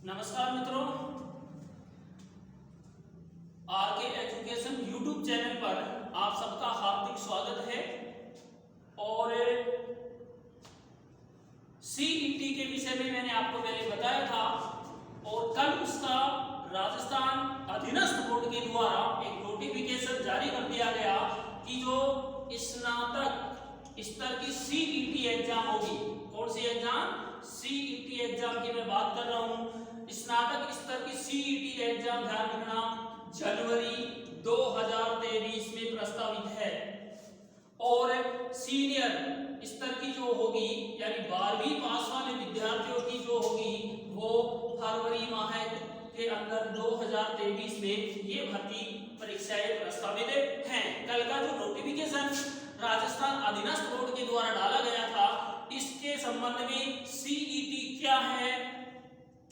नमस्कार मित्रों, आर के एजुकेशन यूट्यूब चैनल पर आप सबका हार्दिक स्वागत है। और सीईटी के विषय में मैंने आपको पहले बताया था और कल उसका राजस्थान अधीनस्थ बोर्ड के द्वारा एक नोटिफिकेशन जारी कर दिया गया कि जो स्नातक स्तर की सीईटी एग्जाम होगी। कौन सी एग्जाम? सीईटी एग्जाम की मैं बात कर रहा हूं। स्नातक स्तर की सीईटी एग्जाम ध्यान रखना जनवरी 2023 में प्रस्तावित है। और सीनियर स्तर की जो होगी यानी 12वीं पास वाले विद्यार्थियों की जो होगी वो फरवरी माह के अंदर 2023 में ये भर्ती परीक्षाएं प्रस्तावित हैं। कल का जो नोटिफिकेशन राजस्थान अधीनस्थ बोर्ड के द्वारा डाला गया था, इसके संबंध में सीईटी क्या है,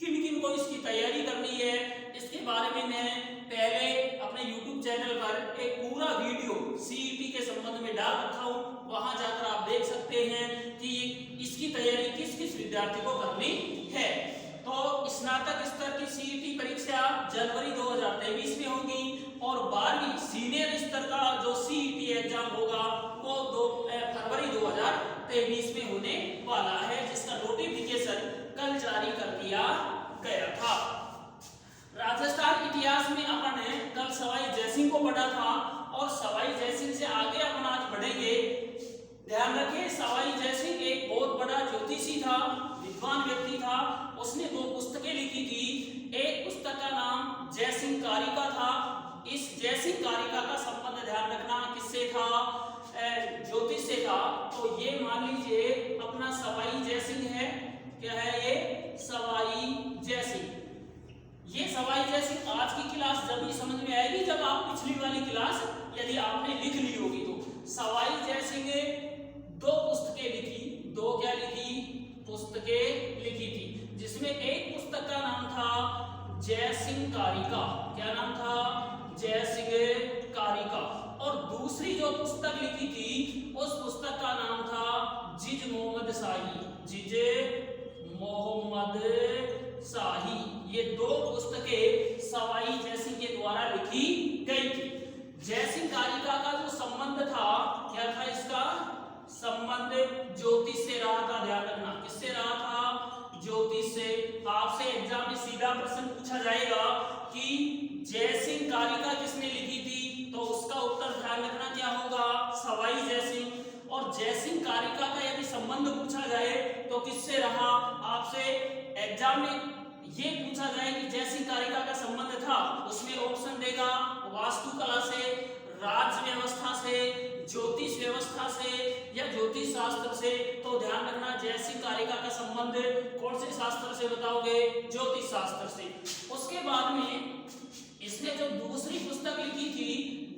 किन किन को इसकी तैयारी करनी है, इसके बारे में मैं पहले अपने YouTube चैनल पर एक पूरा वीडियो सीईटी के संबंध में डाल रखा हूं। वहां जाकर आप देख सकते हैं कि इसकी तैयारी किस किस विद्यार्थी को करनी है। तो स्नातक स्तर की सीईटी परीक्षा जनवरी 2023 में होगी और 12वीं सीनियर स्तर का जो सीईटी एग्जाम होगा वो फरवरी 2023 में होने वाला है, जिसका नोटिफिकेशन कल जारी कर दिया गया था। राजस्थान इतिहास में अपन ने कल सवाई जयसिंह को पढ़ा था और सवाई जयसिंह से आगे अपन आज बढ़ेंगे। ध्यान रखें, सवाई जयसिंह एक बहुत बड़ा ज्योतिषी था, विद्वान व्यक्ति था। उसने 2 पुस्तकें लिखी थी। एक पुस्तक का नाम जयसिंह कारिका था। इस जयसिंह कारिका का संबंध ध्यान रखना किससे था? ज्योतिष से था। तो ये मान लीजिए अपना सवाई जयसिंह है। क्या है ये? सवाई जयसिंह। ये सवाई जयसिंह आज की क्लास जब भी समझ में आएगी जब आप पिछली वाली क्लास यदि आपने लिख ली होगी। तो सवाई जयसिंह ने 2 पुस्तकें लिखी। 2 क्या लिखी? पुस्तकें लिखी थी, जिसमें एक पुस्तक का नाम था जयसिंह कारिका। क्या नाम था? जयसिंह कारिका। और दूसरी जो पुस्तक लिखी थी उस पुस्तक का नाम था जिज मोहम्मद शाही। जिज मोहम्मद शाही। ये 2 पुस्तकें सवाई जयसिंह के द्वारा लिखी गई थी। जयसिंह कारिका का जो संबंध था, क्या था इसका संबंध? ज्योतिष से रहा था। ध्यान रखना किससे रहा था? ज्योतिष से। आपसे एग्जाम में सीधा प्रश्न पूछा जाएगा कि जयसिंह कारिका किसने लिखी थी, तो उसका उत्तर ध्यान रखना क्या होगा? सवाई जयसिंह। और जयसिंह कारिका का यदि संबंध पूछा जाए तो किससे रहा? आपसे एग्जाम में ये पूछा जाए कि जयसिंह कारिका का संबंध था, उसमें ऑप्शन देगा वास्तुकला से, राज व्यवस्था से, ज्योतिष व्यवस्था से या ज्योतिष शास्त्र से। तो ध्यान रखना जयसिंह कारिका का संबंध कौन से शास्त्र से बताओगे? ज्योतिष शास्त्र से। उसके बाद में इसने जो दूसरी पुस्तक लिखी थी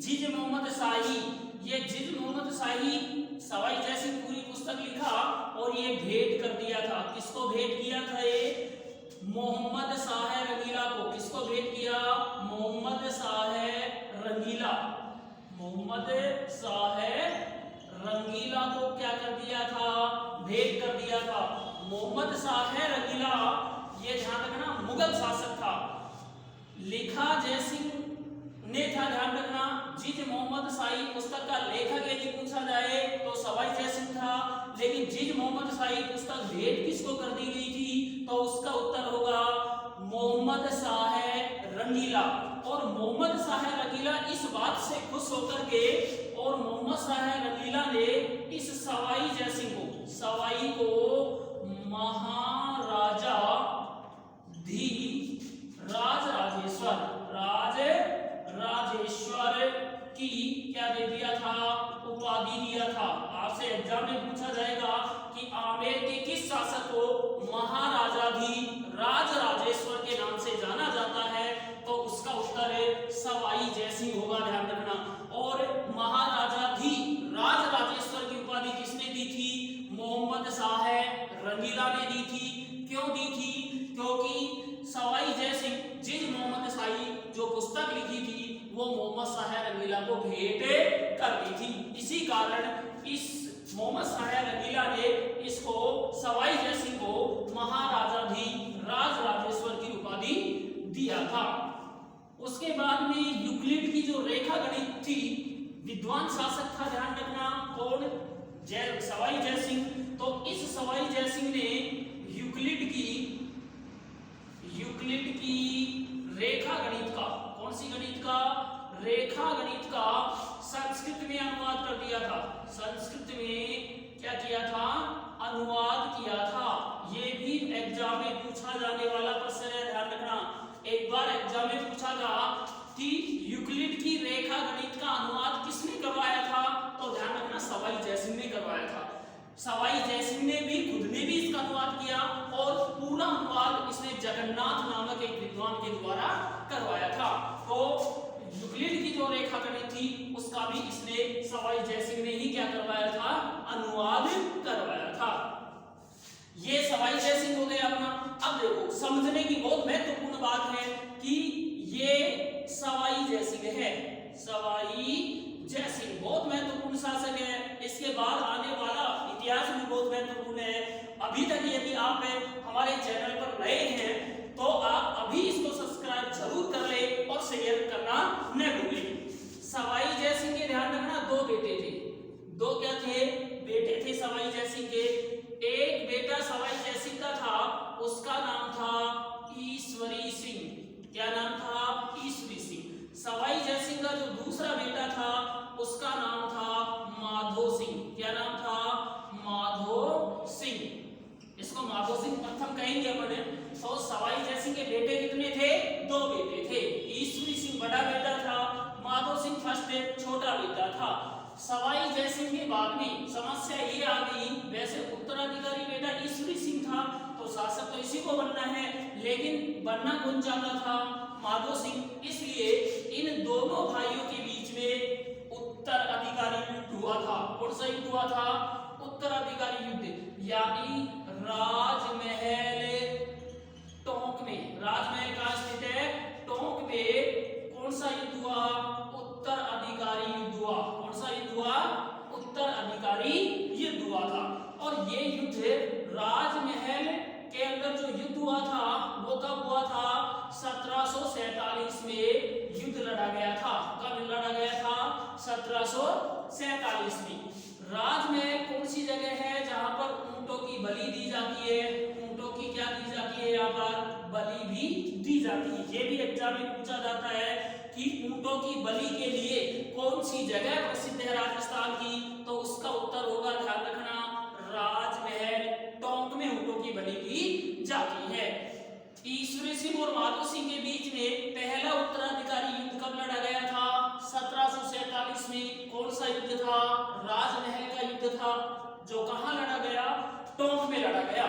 जिज मोहम्मद शाही, ये जिज मोहम्मद शाही सवाई जयसिंह पूरी पुस्तक लिखा और ये भेंट कर दिया था। किसको भेंट किया था? ये मोहम्मद शाह रंगीला को। किसको भेंट किया? मोहम्मद शाह रंगीला। मोहम्मद शाह रंगीला को क्या कर दिया था? भेंट कर दिया था। मोहम्मद शाह रंगीला ये ध्यान रखना मुगल शासक था। लिखा जयसिंह ने था। ध्यान रखना जिज मोहम्मद शाही पुस्तक का लेखक यदि पूछा जाए तो सवाई जयसिंह था, लेकिन जिज मोहम्मद शाही पुस्तक भेंट किसको कर दी गई थी? तो उसका उत्तर होगा मोहम्मद शाह रंगीला। और मोहम्मद शाह रंगीला इस बात से खुश होकर के और मोहम्मद शाह रंगीला ने इस सवाई जयसिंह को, सवाई को महाराजा राजेश्वर की क्या दे दिया था? उपाधि दिया था। आपसे एग्जाम में पूछा जाएगा कि आमेर के किस शासक को राजेश्वर के नाम से जाना जाता है, तो उसका उत्तर सवाई जयसिंह होगा। ध्यान रखना। और राजेश्वर की उपाधि किसने दी थी? मोहम्मद शाह रंगीला ने दी थी। क्यों दी थी? क्योंकि सवाई जयसिंह जिज मोहम्मद शाही जो पुस्तक लिखी थी वो मोहम्मद शाह रंगीला को भेंट कर दी थी। इसी कारण इस मोहम्मद शाह रंगीला ने इसको सवाई जयसिंह को राजेश्वर की उपाधि सवाई जयसिंह। तो इस सवाई जयसिंह ने यूक्लिड की रेखा गणित का, कौन सी गणित का, रेखा गणित का संस्कृत में अनुवाद कर दिया था। संस्कृत में क्या किया था, अनुवाद किया था। ये भी एग्जाम में पूछा जाने वाला प्रश्न है, ध्यान रखना। एक बार एग्जाम में पूछा था कि यूक्लिड की रेखा गणित का अनुवाद किसने करवाया था, तो ध्यान रखना सवाई जयसिंह ने करवाया था। सवाई जयसिंह ने भी खुद ने भी इसका अनुवाद किया और पूरा अनुवाद इसने जगन्नाथ नामक एक विद्वान के द्वारा करवाया था। तो यूक्लिड की जो रेखा गणित थी उसका भी इसने सवाई जयसिंह ने ही क्या करवाया था, अनुवाद करवाया था। ये सवाई जयसिंह हो गया अपना। अब देखो समझने की बहुत महत्वपूर्ण बात है कि ये सवाई जयसिंह है। सवाई जयसिंह बहुत महत्वपूर्ण शासक है। इसके बाद आने वाला इतिहास भी बहुत महत्वपूर्ण है। अभी तक यदि आप हमारे चैनल पर नए हैं तो आप अभी इसको सब्सक्राइब जरूर कर ले और शेयर करना न भूलें। सवाई जयसिंह के ध्यान रखना दो बेटे थे। दो क्या थे, बेटे थे सवाई जयसिंह के। एक बेटा सवाई जयसिंह का था, उसका नाम था ईश्वरी सिंह। क्या नाम था, ईश्वरी सिंह। सवाई जयसिंह का जो दूसरा बेटा था उसका नाम था माधो सिंह। क्या नाम था, माधो सिंह। इसको माधो सिंह प्रथम कहेंगे अपने। तो सवाई जयसिंह के बेटे कितने थे, दो बेटे थे। ईश्वरी सिंह बड़ा बेटा था, माधो सिंह फर्स्ट छोटा बेटा था। सवाई जयसिंह के बाद में समस्या ये आ गई, वैसे उत्तराधिकारी बेटा ईश्वरी सिंह था तो शासक तो इसी को बनना है, लेकिन बनना कौन चाहता था, माधो सिंह। इसलिए इन दोनों भाइयों के बीच में उत्तराधिकारी युद्ध हुआ था। कौन सा युद्ध हुआ था, उत्तराधिकारी युद्ध, यानी राजमहल टोंक में। राजमहल कहाँ स्थित है, टोंक में। कौन सा युद्ध हुआ, उत्तराधिकारी युद्ध हुआ। कौन सा युद्ध हुआ, उत्तराधिकारी युद्ध हुआ था। और ये युद्ध राजमहल के अंदर जो युद्ध हुआ था वो कब हुआ था, 1747 में युद्ध लड़ा गया था। कब लड़ा गया था, 1747 में। राजमहल कौन सी जगह है जहां पर ऊंटों की बलि दी जाती है, ऊंटों की क्या दी जाती है, यहाँ पर बलि भी दी जाती है। ये भी एग्जाम में पूछा जाता है कि ऊंटों की बलि के लिए कौन सी जगह प्रसिद्ध है राजस्थान की, तो उसका उत्तर होगा, ध्यान रखना, राजमहल टोंक में ऊंटों की बलि की जाती है। ईश्वरी सिंह और माधो सिंह के बीच में पहला उत्तराधिकारी युद्ध कब लड़ा गया था, 1747 में। कौन सा युद्ध था, राजमहल का युद्ध था, जो कहां लड़ा गया, टोंक में लड़ा गया।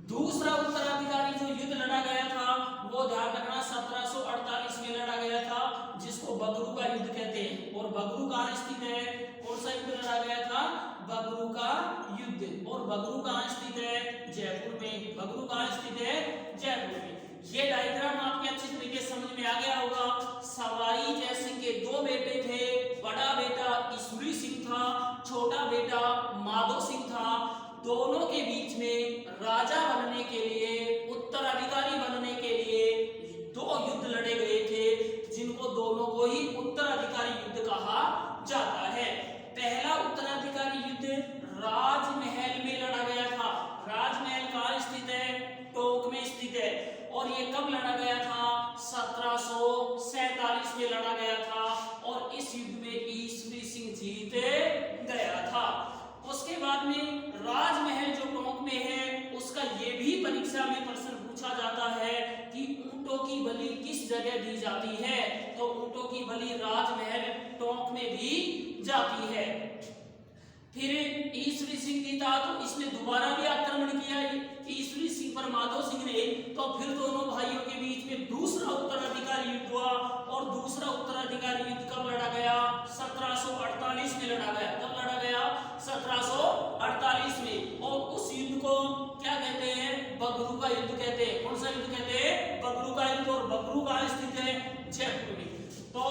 दूसरा उत्तराधिकारी जो युद्ध लड़ा गया था वो ध्यान रखना 1748 में लड़ा गया था, जिसको बगरू का युद्ध कहते हैं। और बगरू कहां स्थित है, कौन सा युद्ध लड़ा गया था, बगरू का युद्ध। और बगरू कहां स्थित है, जयपुर में। बगरू कहां स्थित है, जयपुर में। ये डायग्राम आपके अच्छी तरीके से समझ में आ गया होगा। सवाई जयसिंह के दो बेटे थे, बड़ा बेटा ईश्वरी सिंह था, छोटा बेटा माधो सिंह था। दोनों के बीच में राजा बनने के लिए, उत्तराधिकारी बनने के लिए दो युद्ध लड़े गए थे, जिनको दोनों को ही उत्तराधिकारी युद्ध कहा जाता है। पहला उत्तराधिकारी युद्ध राजमहल में लड़ा गया था। राजमहल कहाँ स्थित है, टोंक में स्थित है। और ये कब लड़ा गया था, 1747 में लड़ा गया था। और इस युद्ध में ईश्वरी सिंह जीत गया था। उसके बाद में राजमहल जो टोंक में है उसका ये भी परीक्षा में प्रश्न पूछा जाता है कि ऊंटों की बलि किस जगह दी जाती है, तो ऊंटों की बलि राजमहल टोंक में भी जाती है। फिर ईश्वरी सिंह की था तो इसने दोबारा भी आक्रमण किया ईश्वरी सिंह पर माधो सिंह ने। तो फिर दोनों भाइयों के बीच में दूसरा उत्तराधिकारी युद्ध हुआ। और दूसरा उत्तराधिकारी युद्ध कब लड़ा गया, 1748 में लड़ा गया। कब लड़ा गया, 1748 में। और उस युद्ध को क्या कहते हैं, बगरू का युद्ध कहते हैं। कौन सा युद्ध कहते हैं, बगरू का युद्ध। और बगरू कहाँ स्थित है, जयपुर में। तो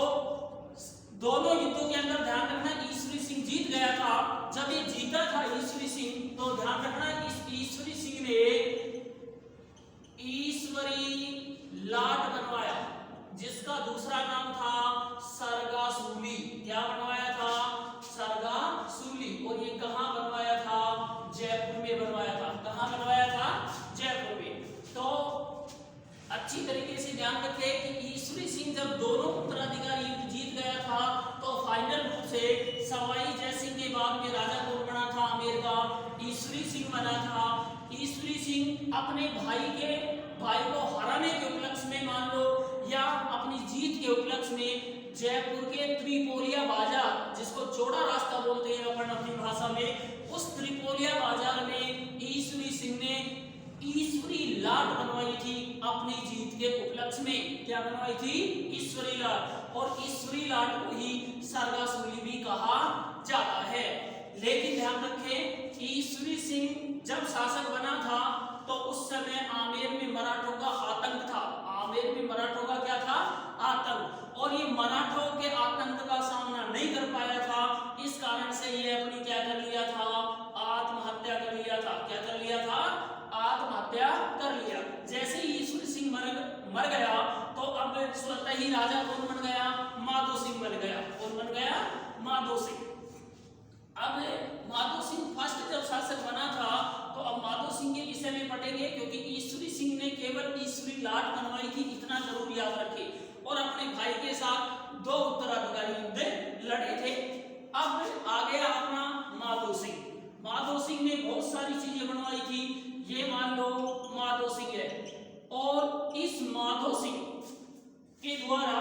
दोनों युद्धों के अंदर ध्यान रखना ईश्वरी सिंह जीत गया था। जब ये जीता था ईश्वरी सिंह, तो ध्यान रखना इस ईश्वरी सिंह ने ईश्वरी लाट बनवाया, जिसका दूसरा नाम था सरगासूली। क्या बनवाया था, सरगासूली। और सिंह बना था। ईश्वरी सिंह अपने भाई को हराने के उपलक्ष्य में मान लो या अपनी जीत के उपलक्ष्य में जयपुर के त्रिपोलिया बाजार, जिसको चौड़ा रास्ता बोलते हैं अपन अपनी भाषा में, उस त्रिपोलिया बाजार में ईश्वरी सिंह ने ईश्वरी लाट बनवाई थी अपनी जीत के उपलक्ष्य में। क्या बनवाई थी? ईश्वरी लाट। और ईश्वरी लाट को ही सरगासूली भी कहा जाता है। लेकिन ध्यान रखें, ईश्वरी सिंह जब शासक बना था तो उस समय आमेर में मराठों का आतंक था। आमेर में मराठों का क्या था? आतंक। और ये मराठों के आतंक का सामना नहीं कर पाया था, इस कारण से ये अपनी क्या कर लिया था? आत्महत्या कर लिया था। क्या कर लिया था? आत्महत्या कर लिया। जैसे ही ईश्वरी सिंह मर गया तो अब स्वतः ही राजा कौन बन गया? माधो सिंह बन गया। कौन बन गया? माधो सिंह। अब माधो सिंह फर्स्ट जब शासक बना था तो अब माधो सिंह के विषय में पढ़ेंगे, क्योंकि ईश्वरी सिंह ने केवल ईश्वरी लाट बनवाई थी, इतना जरूर याद रखें। और अपने भाई के साथ 2 उत्तराधिकारी युद्ध लड़े थे। अब आ गया अपना माधो सिंह। माधो सिंह ने बहुत सारी चीजें बनवाई थी, ये मान लो माधो सिंह है। और इस माधो सिंह के द्वारा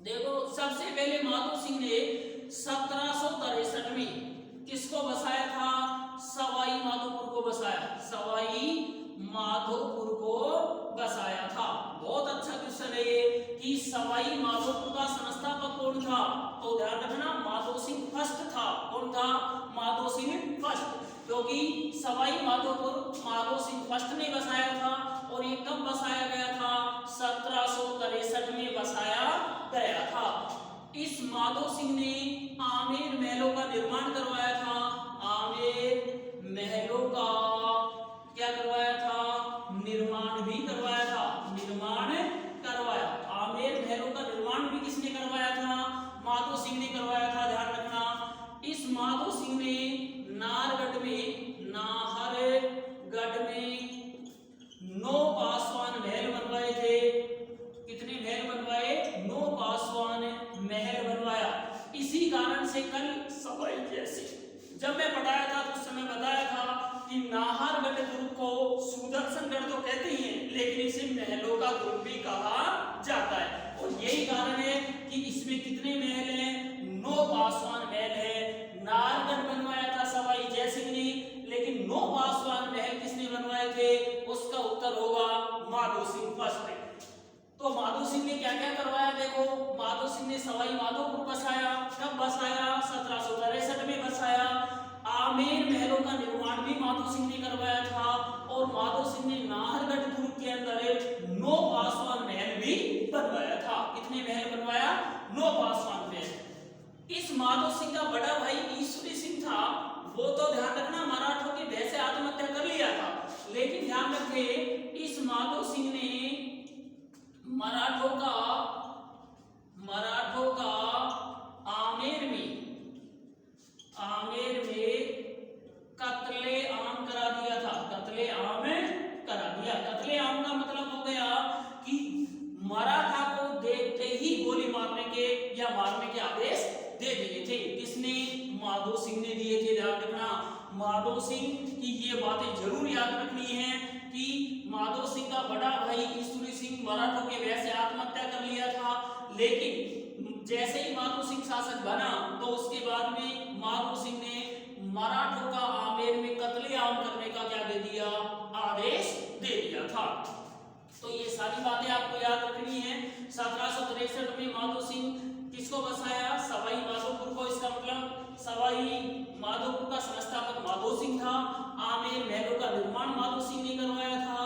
देखो, सबसे पहले माधो सिंह ने 1763 में किसको बसाया था? सवाई माधोपुर को बसाया। सवाई माधोपुर को बसाया था। बहुत अच्छा क्वेश्चन है ये कि सवाई माधोपुर का संस्थापक कौन था? तो ध्यान रखना, माधो सिंह फर्स्ट था। कौन था? माधो सिंह फर्स्ट। क्योंकि सवाई माधोपुर माधो सिंह फर्स्ट ने बसाया था। और ये कब बसाया गया था? 1763 में बसाया गया था। इस माधो सिंह ने आमेर महलों का निर्माण करवाया था। आमेर महलों का क्या करवाया था? निर्माण भी करवाया था। निर्माण करवाया। आमेर महलों का निर्माण भी किसने करवाया था? माधो सिंह ने करवाया था। ध्यान रखना, इस माधो सिंह ने नाहरगढ़ में 9 पासवान महल बनवाए थे। कितने महल बनवाए? 9 पासवान महल बनवाया। इसी कारण से कल सवाई जैसे जब मैं पढ़ाया था तो उस समय बताया था कि नाहरगढ़ दुर्ग को सुदर्शनगढ़ तो कहते ही हैं, लेकिन इसे महलों का दुर्ग भी कहा जाता है। और यही कारण है कि इसमें कितने महल हैं? 9 पासवान महल है। नाहरगढ़ बनवाया था सवाई जयसिंह ने, लेकिन 9 पासवान महल किसने बनवाए थे? उसका उत्तर होगा माधो सिंह फर्स्ट ने। तो माधो सिंह ने क्या क्या करवाया? देखो, माधो सिंह ने सवाई माधोपुर बसाया। कब बसाया? 1763 में बसाया। आमेर महलों का निर्माण भी माधो सिंह ने करवाया था। और माधो सिंह ने नाहरगढ़ दुर्ग के अंदर 9 पासवान महल भी बनवाया था। कितने महल बनवाया? 9 पासवान महल। इस माधो सिंह का बड़ा भाई ईश्वरी सिंह था, वो तो ध्यान रखना मराठों के भय से आत्महत्या कर लिया था। लेकिन ध्यान रखें, इस माधो सिंह ने मराठों का आमेर में कत्ले आम करा दिया था। कत्ले आम करा दिया। कत्ले आम का मतलब हो गया कि मराठा को देखते ही गोली मारने के आदेश दे दिए थे। किसने? माधो सिंह ने दिए थे। ध्यान रखना, माधो सिंह की ये बातें जरूर याद रखनी है कि माधो सिंह का बड़ा भाई ईश्वरी सिंह मराठों के भय से आत्महत्या कर लिया था। लेकिन जैसे ही माधो सिंह शासक बना तो उसके बाद में माधो सिंह ने मराठों का आमेर में कत्लेआम करने का क्या दे दिया? आदेश दे दिया था। तो ये सारी बातें आपको याद रखनी है। 1763 में माधो सिंह किसको बसाया? सवाई माधोपुर को। इसका मतलब सवाई माधोपुर का संस्थापक माधो सिंह था। आमेर महलों का निर्माण माधो सिंह ने करवाया था।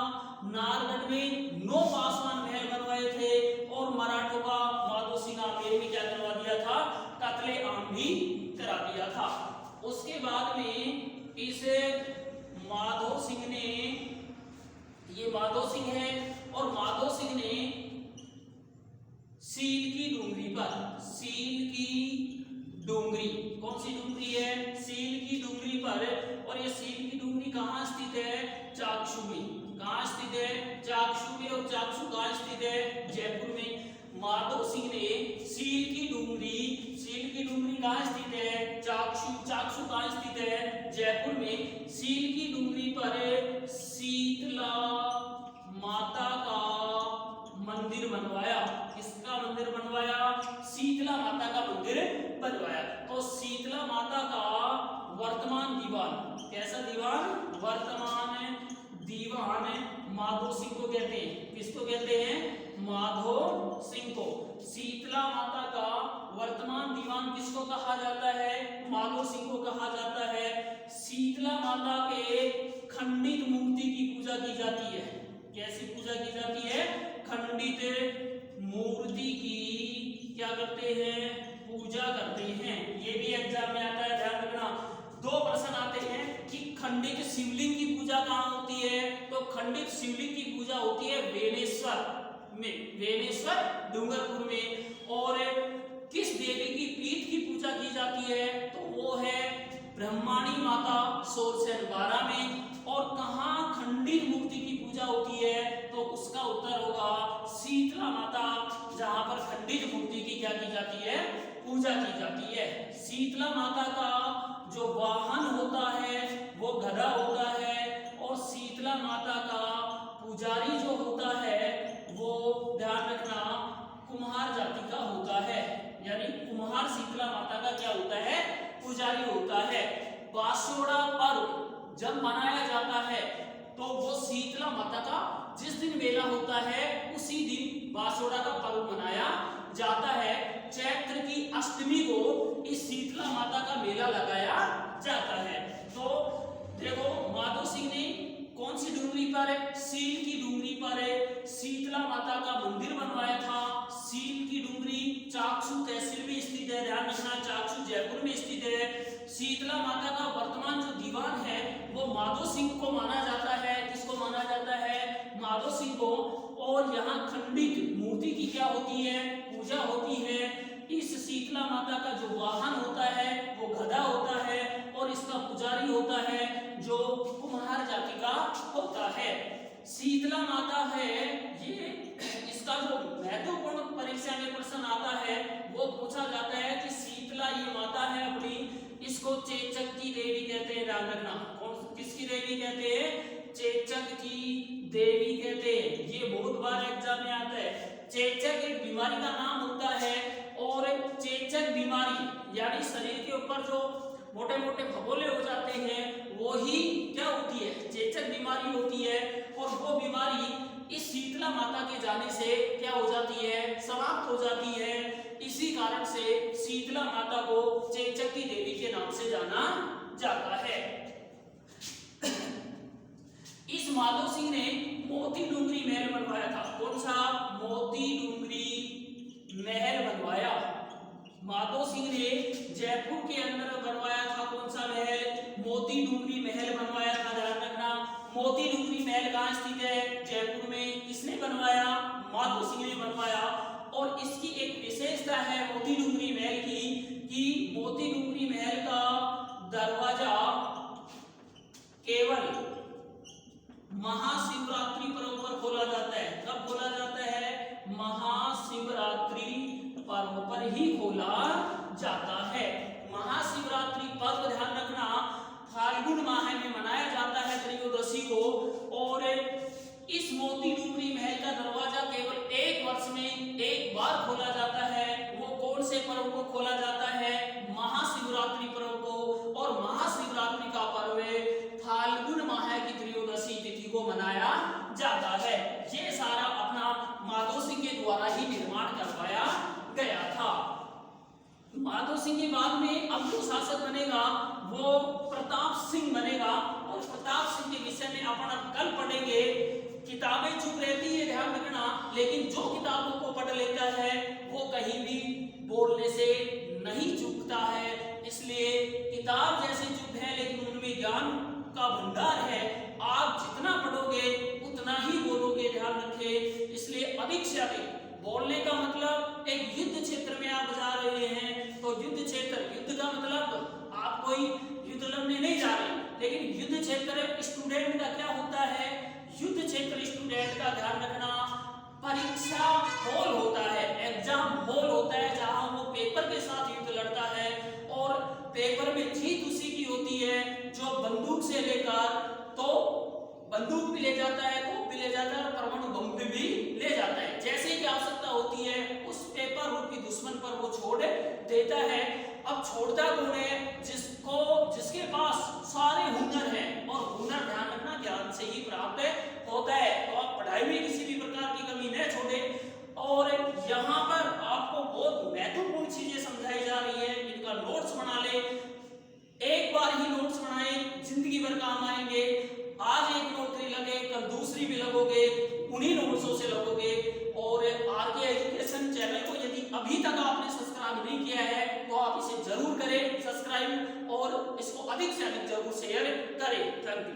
नाहरगढ़ में 9 पासवान महल बनवाए थे। और मराठों का माधो सिंह आमेर में क्या करवा दिया था? कत्लेआम भी करा दिया था। उसके बाद में इस माधो सिंह ने, ये माधो सिंह है, और माधो सिंह ने सील की डूंगरी पर, सील की डूंगरी, कौन सी डूंगरी है? सील की डूंगरी पर। और ये सील की डूंगरी कहाँ स्थित है? चाक्षु में। कहाँ स्थित है? चाक्षु में। और चाक्षु कहाँ स्थित है? जयपुर में। माधो सिंह ने सील की डूंगरी कहाँ स्थित है? चाक्षु। चाक्षु कहाँ स्थित है? जयपुर में सील की डूंगरी पर शीतला माता का मंदिर बनवाया। किसका मंदिर बनवाया? शीतला माता का मंदिर बनवाया। तो शीतला माता का वर्तमान दीवान, कैसा दीवान? वर्तमान दीवान माधो सिंह को कहते हैं। किसको कहते हैं? माधो सिंह को। शीतला माता का वर्तमान दीवान किसको कहा जाता है? माधो सिंह को कहा जाता है। शीतला माता के खंडित मूर्ति की पूजा की जाती है। कैसी पूजा की जाती है? खंडित मूर्ति की क्या करते हैं? पूजा करते हैं। ये भी एग्जाम में आता है, ध्यान रखना। दो प्रश्न आते हैं कि खंडित शिवलिंग की पूजा कहाँ होती है? तो खंडित शिवलिंग की पूजा होती है वेणेश्वर में, वेणेश्वर डूंगरपुर में। और किस देवी की पीठ की पूजा की जाती है? तो वो है ब्रह्माणी माता सोरसेन 12 में। और कहाँ खंडित मूर्ति की पूजा होती है? तो उसका उत्तर होगा शीतला माता, जहां पर खंडित मूर्ति की क्या की जाती है? पूजा की जाती है। शीतला माता का जो वाहन होता है वो गधा होता है। और शीतला माता का पुजारी जो होता है वो, ध्यान रखना, कुम्हार जाति का होता है। यानी कुम्हार शीतला माता का क्या होता है? पुजारी होता है। बासोड़ा पर्व जब मनाया जाता है तो वो शीतला माता का जिस दिन मेला होता है उसी दिन बासोड़ा का पर्व मनाया जाता है। चैत्र की अष्टमी को इस शीतला माता का मेला लगाया जाता है। तो देखो, माधो सिंह ने कौन सी डूंगरी पर? सील की डूंगरी पर शीतला माता का मंदिर बनवाया था। सील की डूंगरी चाकसू तहसील में स्थित है, ध्यान रखना, चाकसू जयपुर में स्थित है। शीतला माता का वर्तमान जो दीवान है वो माधो सिंह को माना जाता है। किसको माना जाता है? माधो सिंह को। और यहाँ खंडित मूर्ति की क्या होती है? पूजा होती है। इस शीतला माता का जो वाहन होता है वो गधा होता है। और इसका पुजारी होता है जो कुम्हार जाति का होता है। शीतला माता है ये, इसका जो महत्वपूर्ण परीक्षा में प्रश्न आता है वो पूछा जाता है कि शीतला ये माता है अपनी, इसको चेचक की देवी कहते हैं, ध्यान रखना। कौन किसकी देवी कहते हैं? चेचक की देवी कहते हैं। ये बहुत बार एग्जाम में आता है। चेचक एक बीमारी का नाम होता है। और चेचक बीमारी यानी शरीर के ऊपर जो मोटे मोटे फफोले हो जाते हैं वो ही क्या होती है? चेचक बीमारी होती है। और वो बीमारी इस शीतला माता के जाने से क्या हो जाती है? समाप्त हो जाती है। इसी कारण से शीतला माता को चेचक की देवी के नाम से जाना जाता है। इस माधो सिंह ने मोती डूंगरी महल बनवाया था। कौन सा? मोती डूंगरी महल बनवाया। माधो सिंह ने जयपुर के अंदर बनवाया था। कौन सा महल? मोती डूंगरी महल बनवाया था, ध्यान रखना। मोती डूंगरी महल कहाँ स्थित है? जयपुर में। किसने बनवाया? माधो सिंह ने बनवाया। और इसकी एक विशेषता है मोती डूंगरी महल की कि मोती डूंगरी महल का दरवाजा केवल महाशिवरात्रि पर्व पर खोला जाता है। कब खोला जाता है? महाशिवरात्रि पर्व पर ही खोला जाता है। महाशिवरात्रि पर्व, ध्यान रखना, फाल्गुन माह में मनाया जाता है त्रयोदशी को। और इस मोती डूंगरी महल का दरवाजा केवल एक वर्ष में एक बार खोला जाता है। वो कौन से पर्व को खोला जाता है? महाशिवरात्रि पर्व को। और महाशिवरात्रि का पर्व फाल्गुन माह की त्रयोदशी तिथि को मनाया जाता है। ये सारा अपना माधो सिंह के द्वारा ही निर्माण करवाया गया था। माधो सिंह के बाद में अब जो शासक बनेगा वो प्रताप सिंह बनेगा। और प्रताप सिंह के विषय में अपन अब कल पढ़ेंगे। किताबें चुप रहती है, ध्यान रखना, लेकिन जो किताबों को पढ़ लेता है वो कहीं भी बोलने से नहीं चूकता है। इसलिए किताब जैसे चुप है लेकिन उनमें ज्ञान का भंडार है। आप जितना पढ़ोगे उतना ही बोलोगे, ध्यान रखें। इसलिए अधिक से अधिक बोलने का मतलब, एक युद्ध क्षेत्र में आप जा रहे हैं तो युद्ध क्षेत्र, युद्ध का मतलब आप कोई युद्ध लड़ने नहीं जा रहे, लेकिन युद्ध क्षेत्र स्टूडेंट का क्या होता है? युद्ध क्षेत्र स्टूडेंट का, ध्यान रखना, परीक्षा हॉल होता है, एग्जाम हॉल होता है, जहां वो पेपर के साथ युद्ध लड़ता है। और पेपर में जीत उसी की होती है जो बंदूक से लेकर तो बंदूक भी ले जाता है, तोप भी ले जाता है और परमाणु बम भी ले जाता है। जैसे ही आवश्यकता होती है उस पेपर रूपी दुश्मन पर वो छोड़ देता है। अब छोड़ता कौन है? जिसके पास सारे हुनर हैं, और हुनर ध्यान रखना ज्ञान से ही प्राप्त होता है। तो आप पढ़ाई में किसी भी प्रकार की कमी न छोड़े। और यहाँ पर आपको बहुत महत्वपूर्ण चीजें समझाई जा रही है, इनका नोट्स बना ले। एक बार ही नोट्स बनाए, जिंदगी भर काम आएंगे। आज एक नौकरी लगे, कल दूसरी भी लगोगे, उन्हीं नोट्सों से लगोगे। और आरके एजुकेशन चैनल को यदि अभी तक आपने सब्सक्राइब नहीं किया है तो आप इसे जरूर करें सब्सक्राइब, और इसको अधिक से अधिक जरूर शेयर करें। Thank you.